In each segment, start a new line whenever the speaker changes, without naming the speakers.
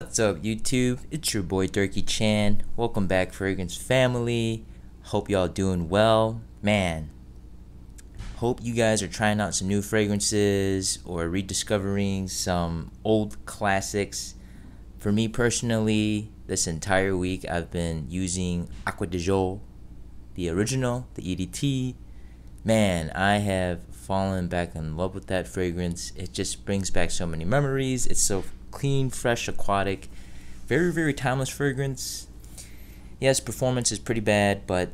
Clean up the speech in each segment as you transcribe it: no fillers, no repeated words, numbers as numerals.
What's up, YouTube? It's your boy Durkee Chan. Welcome back, Fragrance family. Hope y'all doing well. Man, hope you guys are trying out some new fragrances or rediscovering some old classics. For me personally, this entire week I've been using Acqua di Gio, the original, the EDT. Man, I have fallen back in love with that fragrance. It just brings back so many memories. It's so clean, fresh, aquatic, very timeless fragrance. Yes, performance is pretty bad, but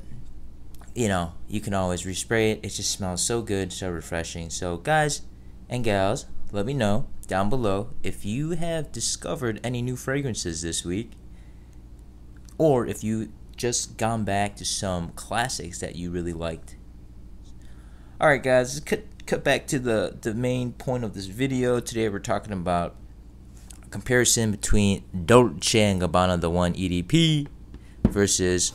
you can always respray it. It just smells so good, so refreshing. So guys and gals, let me know down below if you have discovered any new fragrances this week, or if you just gone back to some classics that you really liked. Alright guys, let's cut back to the main point of this video. Today we're talking about comparison between Dolce & Gabbana the 1 EDP versus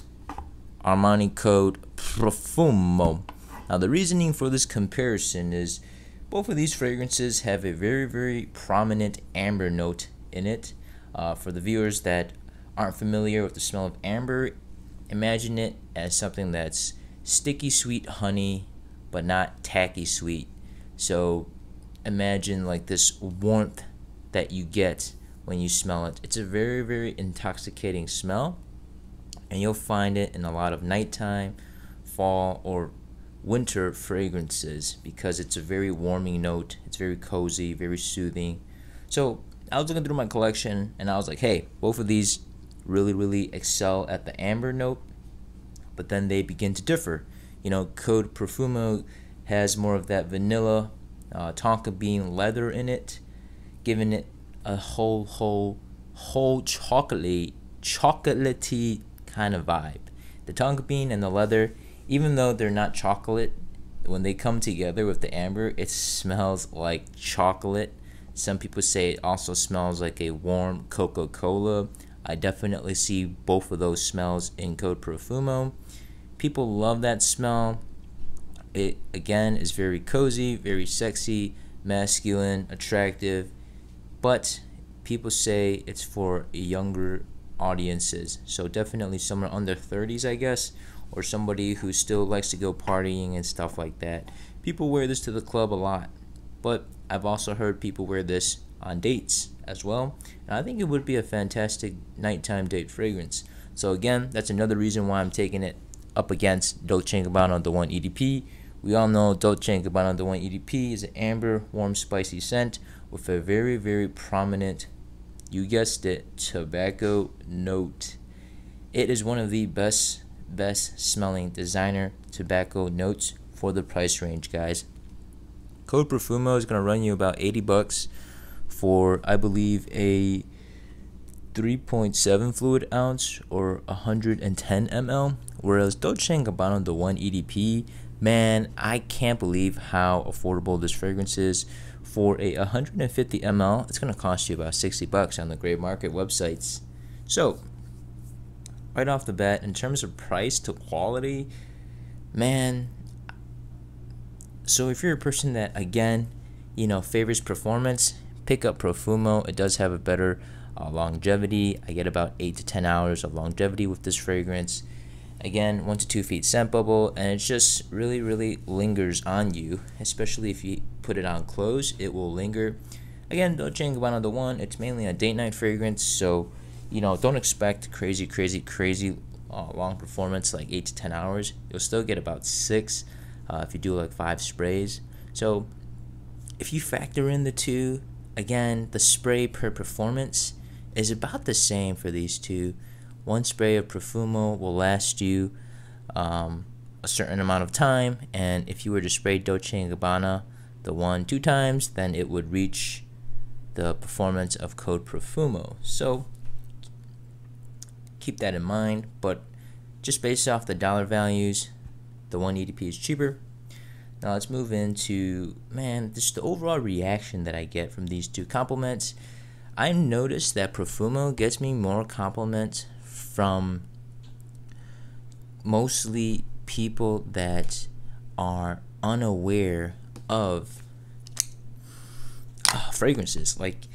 Armani Code Profumo. Now the reasoning for this comparison is both of these fragrances have a very prominent amber note in it. For the viewers that aren't familiar with the smell of amber, imagine it as something that's sticky sweet honey but not tacky sweet. So imagine like this warmth that you get when you smell it. It's a very intoxicating smell, and you'll find it in a lot of nighttime, fall, or winter fragrances because it's a very warming note. It's very cozy, very soothing. So I was looking through my collection and I was like, hey, both of these really excel at the amber note, but then they begin to differ. Code Profumo has more of that vanilla tonka bean leather in it, giving it a whole chocolatey kind of vibe. The tonka bean and the leather, even though they're not chocolate, when they come together with the amber, it smells like chocolate. Some people say it also smells like a warm Coca-Cola. I definitely see both of those smells in Code Profumo. People love that smell. It again is very cozy, very sexy, masculine, attractive, but people say it's for younger audiences. So definitely someone under 30s, I guess, or somebody who still likes to go partying and stuff like that. People wear this to the club a lot, but I've also heard people wear this on dates as well, and I think it would be a fantastic nighttime date fragrance. So again, that's another reason why I'm taking it up against Dolce & Gabbana the 1 EDP. We all know Dolce & Gabbana the 1 EDP is an amber, warm, spicy scent with a very prominent, you guessed it, tobacco note. It is one of the best smelling designer tobacco notes for the price range, guys. Code Profumo is going to run you about 80 bucks for, I believe, a 3.7 fluid ounce or 110 ml, whereas Dolce & Gabbana the 1 EDP, man, I can't believe how affordable this fragrance is. For a 150 ml, it's going to cost you about 60 bucks on the gray market websites. So right off the bat, in terms of price to quality, man, so if you're a person that again favors performance, pick up Profumo. It does have a better longevity. I get about 8 to 10 hours of longevity with this fragrance. Again, 1 to 2 feet scent bubble, and it just really lingers on you, especially if you put it on clothes. It will linger. Again, Dolce & Gabbana the 1, it's mainly a date night fragrance, so don't expect crazy long performance like 8 to 10 hours. You'll still get about 6 if you do like 5 sprays. So if you factor in the two, again, the spray per performance is about the same for these two. 1 spray of Profumo will last you a certain amount of time, and if you were to spray Dolce & Gabbana the 1 2 times, then it would reach the performance of Code Profumo. So keep that in mind, but just based off the dollar values, the 1 EDP is cheaper. Now let's move into, man, just the overall reaction that I get from these two compliments. I noticed that Profumo gets me more compliments from mostly people that are unaware of fragrances. Like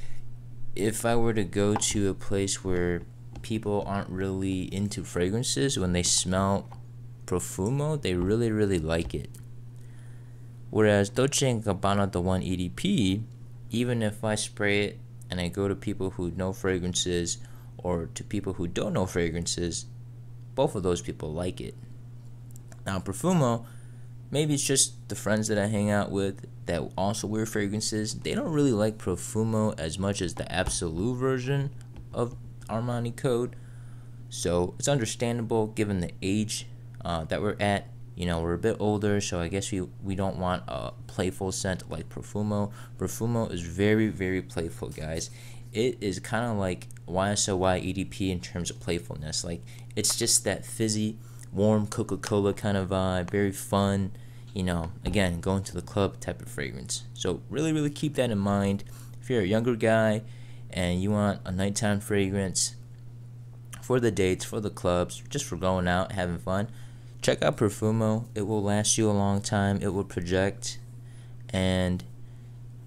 if I were to go to a place where people aren't really into fragrances, when they smell Profumo, they really like it. Whereas Dolce & Gabbana, the 1 EDP, even if I spray it and I go to people who know fragrances or to people who don't know fragrances, both of those people like it. Now Profumo, maybe it's just the friends that I hang out with that also wear fragrances. They don't really like Profumo as much as the Absolute version of Armani Code. So it's understandable given the age that we're at. You know, we're a bit older, so I guess we don't want a playful scent like Profumo. Profumo is very playful, guys. It is kind of like YSL EDP in terms of playfulness. Like, it's just that fizzy, warm Coca-Cola kind of vibe, very fun. You know, again, going to the club type of fragrance. So really keep that in mind. If you're a younger guy and you want a nighttime fragrance for the dates, for the clubs, just for going out, having fun, check out Profumo. It will last you a long time. It will project, and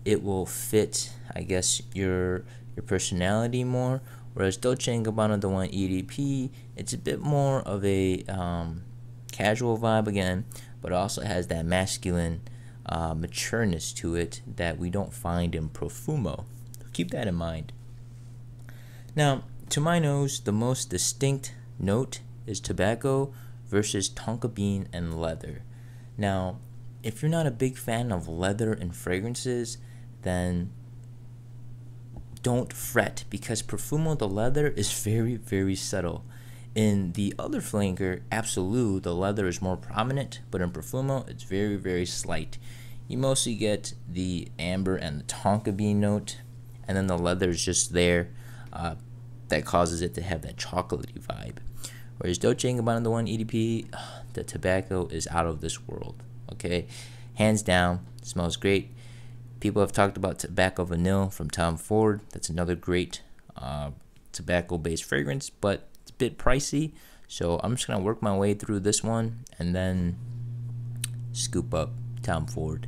it will fit, I guess, your personality more. Whereas Dolce & Gabbana, the 1 EDP, it's a bit more of a casual vibe again, but also has that masculine matureness to it that we don't find in Profumo. Keep that in mind. Now, to my nose, the most distinct note is tobacco versus tonka bean and leather. Now, if you're not a big fan of leather and fragrances, then don't fret, because Profumo, the leather, is very subtle. In the other flanker, Absolute, the leather is more prominent, but in Profumo, it's very slight. You mostly get the amber and the tonka bean note, and then the leather is just there. That causes it to have that chocolatey vibe. Whereas Dolce & Gabbana, the 1 EDP, the tobacco is out of this world. Okay, hands down, smells great. People have talked about Tobacco Vanille from Tom Ford. That's another great tobacco-based fragrance, but it's a bit pricey. So I'm just gonna work my way through this one and then scoop up Tom Ford.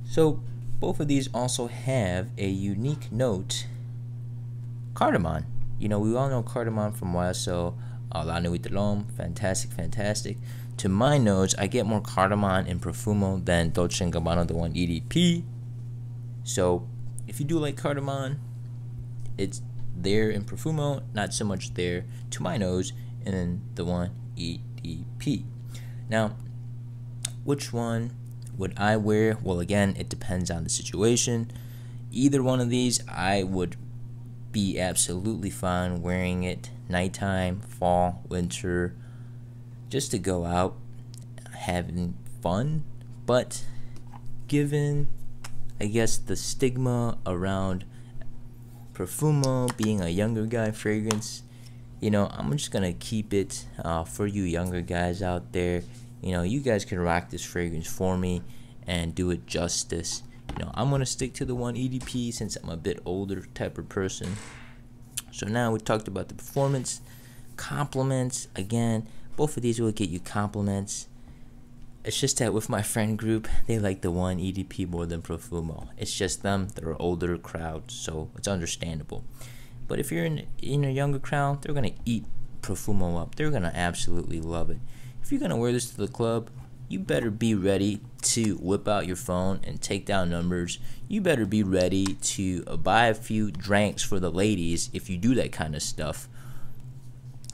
So both of these also have a unique note, cardamom. You know, we all know cardamom from YSL La Nuit de l'Homme, fantastic. To my nose, I get more cardamom in Profumo than Dolce & Gabbana, the 1 EDP. So if you do like cardamom, it's there in Profumo, not so much there to my nose in the 1 EDP. Now, which one would I wear? Well, again, it depends on the situation. Either one of these, I would be absolutely fine wearing it nighttime, fall, winter, just to go out having fun. But given, I guess, the stigma around Profumo being a younger guy fragrance, you know, I'm just gonna keep it for you younger guys out there. You know, you guys can rock this fragrance for me and do it justice. You know, I'm gonna stick to the 1 EDP since I'm a bit older type of person. So now we talked about the performance, compliments. Again, both of these will get you compliments. It's just that with my friend group, they like the 1 EDP more than Profumo. It's just them, they're an older crowd, so it's understandable. But if you're in a younger crowd, they're gonna eat Profumo up. They're gonna absolutely love it. If you're gonna wear this to the club, you better be ready to whip out your phone and take down numbers. You better be ready to buy a few drinks for the ladies if you do that kind of stuff,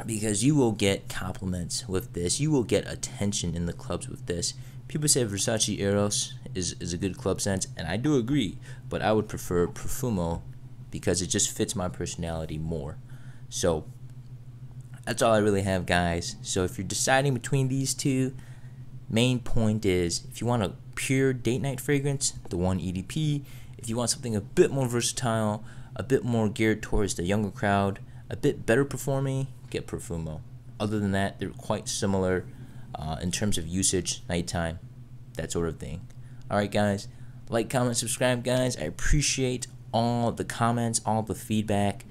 because you will get compliments with this. You will get attention in the clubs with this. People say Versace Eros is a good club scent, and I do agree, but I would prefer Profumo because it just fits my personality more. So that's all I really have, guys. So if you're deciding between these two, main point is, if you want a pure date night fragrance, the 1 EDP. If you want something a bit more versatile, a bit more geared towards the younger crowd, a bit better performing, get Profumo. Other than that, they're quite similar in terms of usage, nighttime, that sort of thing. Alright guys, like, comment, subscribe guys. I appreciate all the comments, all the feedback.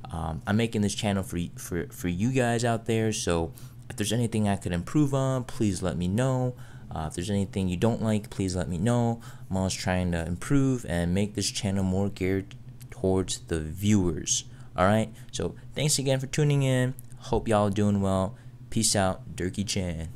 I'm making this channel for you guys out there, so if there's anything I could improve on, please let me know. If there's anything you don't like, please let me know. I'm always trying to improve and make this channel more geared towards the viewers. All right. So thanks again for tuning in. Hope y'all doing well. Peace out, Durkee Chan.